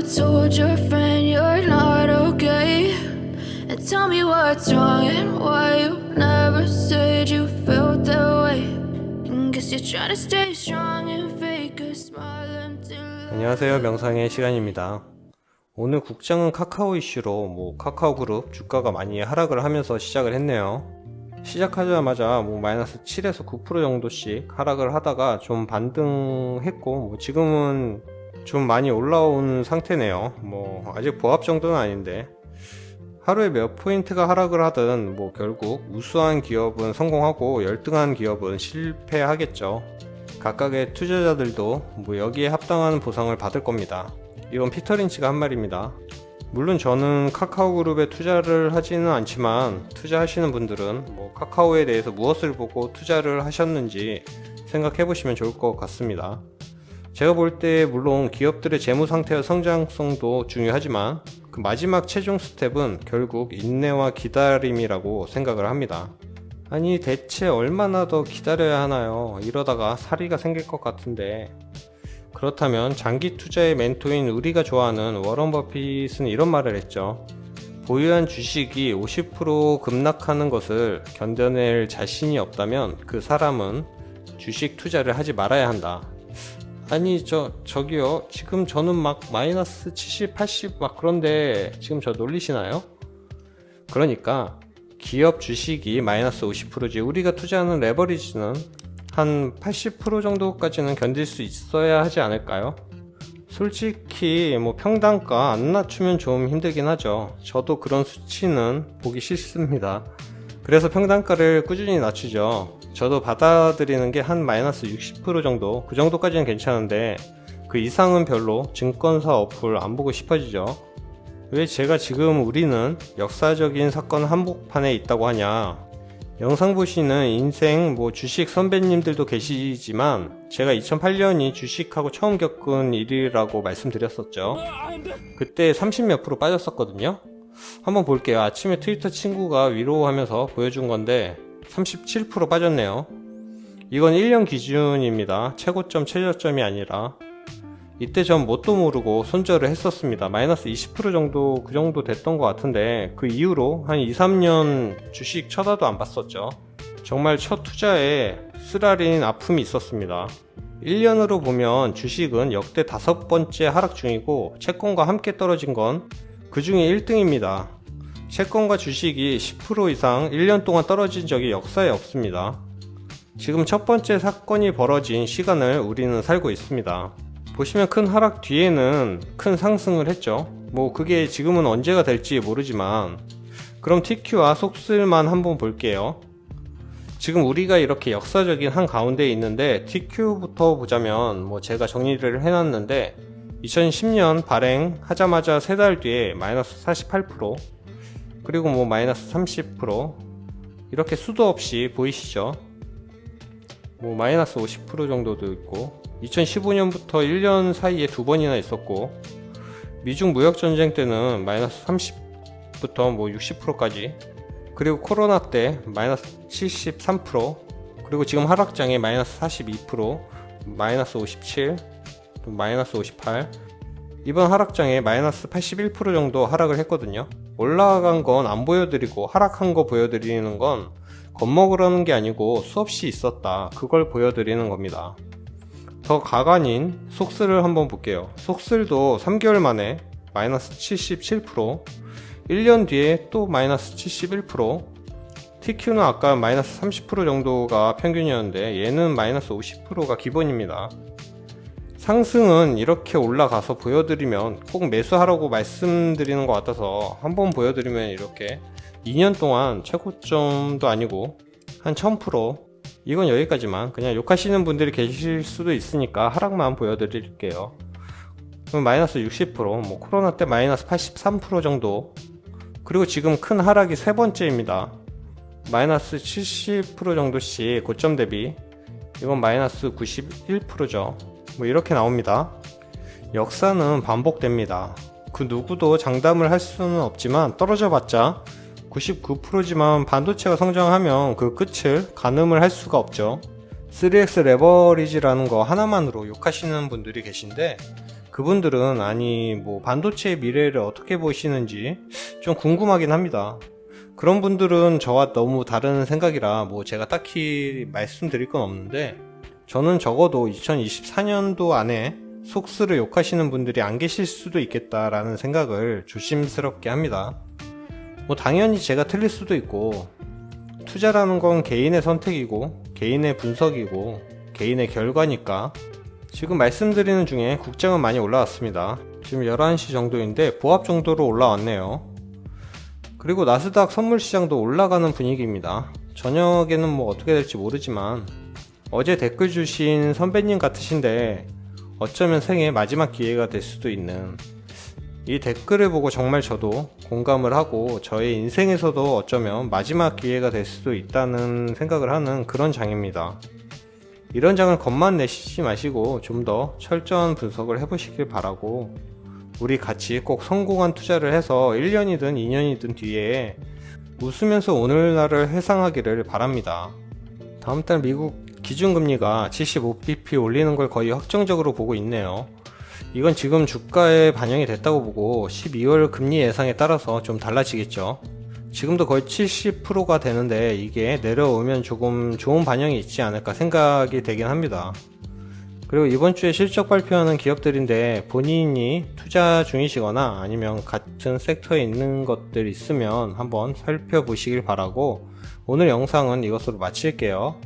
you told your friend you're not okay? And tell me what's wrong and why you never said you felt that way. And guess you're trying to stay strong and fake a smile until 안녕하세요, 명상의 시간입니다. 오늘 국장은 카카오 이슈로 카카오 그룹 주가가 많이 하락을 하면서 시작을 했네요. 시작하자마자 마이너스 7에서 9% 정도씩 하락을 하다가 좀 반등했고 지금은 좀 많이 올라온 상태네요. 아직 보합 정도는 아닌데 하루에 몇 포인트가 하락을 하든 결국 우수한 기업은 성공하고 열등한 기업은 실패하겠죠. 각각의 투자자들도 여기에 합당한 보상을 받을 겁니다. 이건 피터 린치가 한 말입니다. 물론 저는 카카오 그룹에 투자를 하지는 않지만 투자하시는 분들은 카카오에 대해서 무엇을 보고 투자를 하셨는지 생각해 보시면 좋을 것 같습니다. 제가 볼 때 물론 기업들의 재무 상태와 성장성도 중요하지만 그 마지막 최종 스텝은 결국 인내와 기다림이라고 생각을 합니다. 아니 대체 얼마나 더 기다려야 하나요? 이러다가 사리가 생길 것 같은데. 그렇다면 장기 투자의 멘토인 우리가 좋아하는 워런 버핏은 이런 말을 했죠. 보유한 주식이 50% 급락하는 것을 견뎌낼 자신이 없다면 그 사람은 주식 투자를 하지 말아야 한다. 아니 저기요, 지금 저는 마이너스 70, 80 그런데 지금 저 놀리시나요? 그러니까 기업 주식이 마이너스 50%지 우리가 투자하는 레버리지는 한 80% 정도까지는 견딜 수 있어야 하지 않을까요? 솔직히 평단가 안 낮추면 좀 힘들긴 하죠. 저도 그런 수치는 보기 싫습니다. 그래서 평단가를 꾸준히 낮추죠. 저도 받아들이는 게 한 마이너스 60% 정도, 그 정도까지는 괜찮은데 그 이상은 별로 증권사 어플 안 보고 싶어지죠. 왜 제가 지금 우리는 역사적인 사건 한복판에 있다고 하냐. 영상 보시는 인생 주식 선배님들도 계시지만 제가 2008년이 주식하고 처음 겪은 일이라고 말씀드렸었죠. 그때 30몇 프로 빠졌었거든요. 한번 볼게요. 아침에 트위터 친구가 위로하면서 보여준 건데 37% 빠졌네요. 이건 1년 기준입니다. 최고점 최저점이 아니라. 이때 전 뭣도 모르고 손절을 했었습니다. 마이너스 20% 정도 그 정도 됐던 것 같은데 그 이후로 한 2, 3년 주식 쳐다도 안 봤었죠. 정말 첫 투자에 쓰라린 아픔이 있었습니다. 1년으로 보면 주식은 역대 5번째 하락 중이고 채권과 함께 떨어진 건 그 중에 1등입니다. 채권과 주식이 10% 이상 1년 동안 떨어진 적이 역사에 없습니다. 지금 첫 번째 사건이 벌어진 시간을 우리는 살고 있습니다. 보시면 큰 하락 뒤에는 큰 상승을 했죠. 그게 지금은 언제가 될지 모르지만 그럼 TQ와 속슬만 한번 볼게요. 지금 우리가 이렇게 역사적인 한 가운데에 있는데 TQ부터 보자면 제가 정리를 해놨는데 2010년 발행하자마자 3달 뒤에 마이너스 48% 그리고 마이너스 30% 이렇게 수도 없이 보이시죠? 마이너스 50% 정도도 있고 2015년부터 1년 사이에 2번이나 있었고 미중 무역전쟁 때는 마이너스 30부터 60%까지 그리고 코로나 때 마이너스 73% 그리고 지금 하락장에 마이너스 42% 마이너스 57 마이너스 58 이번 하락장에 마이너스 81% 정도 하락을 했거든요. 올라간 건 안 보여드리고 하락한 거 보여드리는 건 겁먹으라는 게 아니고 수없이 있었다, 그걸 보여드리는 겁니다. 더 가관인 속슬을 한번 볼게요. 속슬도 3개월 만에 마이너스 77% 1년 뒤에 또 마이너스 71% TQ는 아까 마이너스 30% 정도가 평균이었는데 얘는 마이너스 50%가 기본입니다. 상승은 이렇게 올라가서 보여드리면 꼭 매수하라고 말씀드리는 것 같아서 한번 보여드리면 이렇게 2년 동안 최고점도 아니고 한 1000% 이건 여기까지만, 그냥 욕하시는 분들이 계실 수도 있으니까 하락만 보여드릴게요. 그럼 마이너스 60% 코로나 때 마이너스 83% 정도 그리고 지금 큰 하락이 세 번째입니다. 마이너스 70% 정도씩 고점 대비 이건 마이너스 91%죠. 이렇게 나옵니다. 역사는 반복됩니다. 그 누구도 장담을 할 수는 없지만 떨어져 봤자 99%지만 반도체가 성장하면 그 끝을 가늠을 할 수가 없죠. 3X 레버리지라는 거 하나만으로 욕하시는 분들이 계신데 그분들은 아니 뭐 반도체의 미래를 어떻게 보시는지 좀 궁금하긴 합니다. 그런 분들은 저와 너무 다른 생각이라 뭐 제가 딱히 말씀드릴 건 없는데, 저는 적어도 2024년도 안에 속스를 욕하시는 분들이 안 계실 수도 있겠다라는 생각을 조심스럽게 합니다. 뭐 당연히 제가 틀릴 수도 있고, 투자라는 건 개인의 선택이고 개인의 분석이고 개인의 결과니까. 지금 말씀드리는 중에 국장은 많이 올라왔습니다. 지금 11시 정도인데 보합 정도로 올라왔네요. 그리고 나스닥 선물시장도 올라가는 분위기입니다. 저녁에는 뭐 어떻게 될지 모르지만, 어제 댓글 주신 선배님 같으신데 어쩌면 생애 마지막 기회가 될 수도 있는, 이 댓글을 보고 정말 저도 공감을 하고 저의 인생에서도 어쩌면 마지막 기회가 될 수도 있다는 생각을 하는 그런 장입니다. 이런 장을 겁만 내시지 마시고 좀 더 철저한 분석을 해보시길 바라고, 우리 같이 꼭 성공한 투자를 해서 1년이든 2년이든 뒤에 웃으면서 오늘날을 회상하기를 바랍니다. 다음 달 미국 기준금리가 75bp 올리는 걸 거의 확정적으로 보고 있네요. 이건 지금 주가에 반영이 됐다고 보고 12월 금리 예상에 따라서 좀 달라지겠죠. 지금도 거의 70%가 되는데 이게 내려오면 조금 좋은 반영이 있지 않을까 생각이 되긴 합니다. 그리고 이번 주에 실적 발표하는 기업들인데 본인이 투자 중이시거나 아니면 같은 섹터에 있는 것들 있으면 한번 살펴보시길 바라고, 오늘 영상은 이것으로 마칠게요.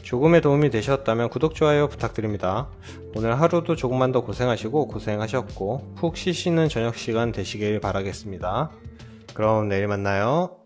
조금의 도움이 되셨다면 구독, 좋아요 부탁드립니다. 오늘 하루도 조금만 더 고생하시고 고생하셨고 푹 쉬시는 저녁 시간 되시길 바라겠습니다. 그럼 내일 만나요.